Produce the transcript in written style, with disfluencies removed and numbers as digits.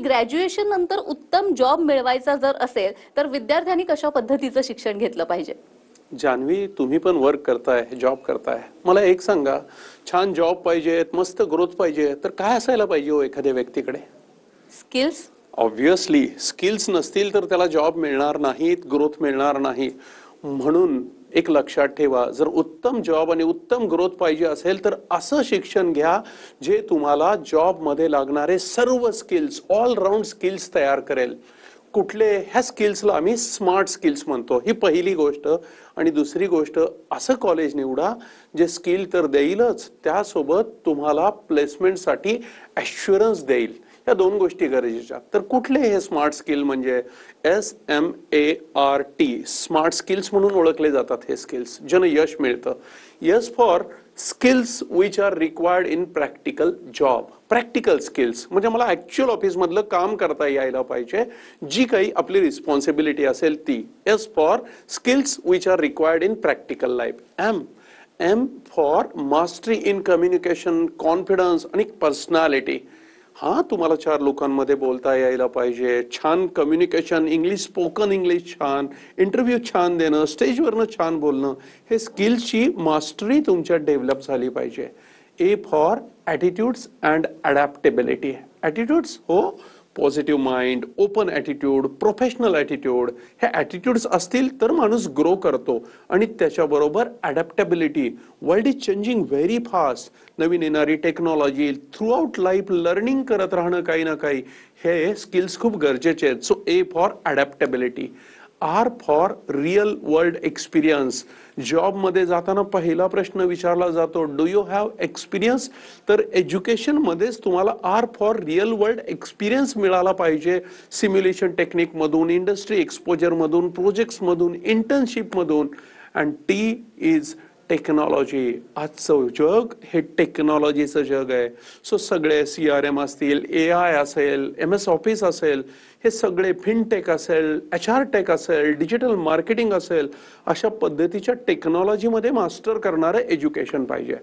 Graduation नंतर उत्तम job मिळवायचा जर असेल तर विद्यार्थ्यांनी कशा पद्धतीचं शिक्षण घेतलं पाहिजे? जानवी, तुम्ही पण वर्क करताय, जॉब करताय, मला एक सांगा, छान जॉब पाहिजे, मस्त ग्रोथ पाहिजे, तर काय असायला पाहिजे हो एखाद्या व्यक्तीकडे? स्किल्स. ऑब्व्हियसली स्किल्स नसतील तर त्याला जॉब मिळणार नाहीत, ग्रोथ मिळणार नाही. म्हणून एक लक्षात ठेवा, जर उत्तम जॉब आणि उत्तम ग्रोथ पाहिजे असेल तर असं शिक्षण घ्या जे तुम्हाला जॉबमध्ये लागणारे सर्व स्किल्स, ऑल राऊंड स्किल्स तयार करेल. कुठले? ह्या स्किल्सला आम्ही स्मार्ट स्किल्स म्हणतो. ही पहिली गोष्ट. आणि दुसरी गोष्ट, असं कॉलेज निवडा जे स्किल तर देईलच, त्यासोबत तुम्हाला प्लेसमेंटसाठी ॲश्युरन्स देईल. या दोन गोष्टी गरजेच्या. तर कुठले हे स्मार्ट स्किल? म्हणजे SMART, स्मार्ट स्किल्स म्हणून ओळखले जातात हे स्किल्स, ज्यानं यश मिळतं. Yes for skills which are required in practical job. Practical skills म्हणजे मला ॲक्च्युअल ऑफिसमधलं काम करता यायला पाहिजे, जी काही आपली रिस्पॉन्सिबिलिटी असेल ती. S for skills which are required in practical life. M for mastery in communication, confidence आणि पर्सनॅलिटी. हा, तुम्हाला 4 लोकांमध्ये बोलता यायला पाहिजे, छान कम्युनिकेशन, इंग्लिश, स्पोकन इंग्लिश छान, इंटरव्ह्यू छान देणं, स्टेजवरनं छान बोलणं, हे स्किल्सची मास्टरी तुमच्यात डेव्हलप झाली पाहिजे. A for attitudes and adaptability. Attitudes, हो, positive mind, open attitude, professional attitude. हे ॲटिट्यूड्स असतील तर माणूस ग्रो करतो. आणि त्याच्याबरोबर adaptability. World is changing very fast. नवीन येणारी technology, throughout life learning करत राहणं काही ना काही, हे स्किल्स खूप गरजेचे आहेत. So A for adaptability. R for real world experience. जॉबमध्ये जाताना पहिला प्रश्न विचारला जातो, डू यू हॅव एक्सपिरियन्स? तर एज्युकेशनमध्येच तुम्हाला R for real world experience मिळाला पाहिजे. सिम्युलेशन टेक्निकमधून, इंडस्ट्री एक्सपोजरमधून, प्रोजेक्ट्समधून, इंटर्नशिपमधून. And T is technology. आजचं जग हे टेक्नॉलॉजीचं जग आहे. सो सगळे CRM असतील, AI असेल, MS ऑफिस असेल, हे सगळे फिनटेक असेल, HR टेक असेल, डिजिटल मार्केटिंग असेल, अशा पद्धतीच्या टेक्नॉलॉजीमध्ये मास्टर करणारं एज्युकेशन पाहिजे.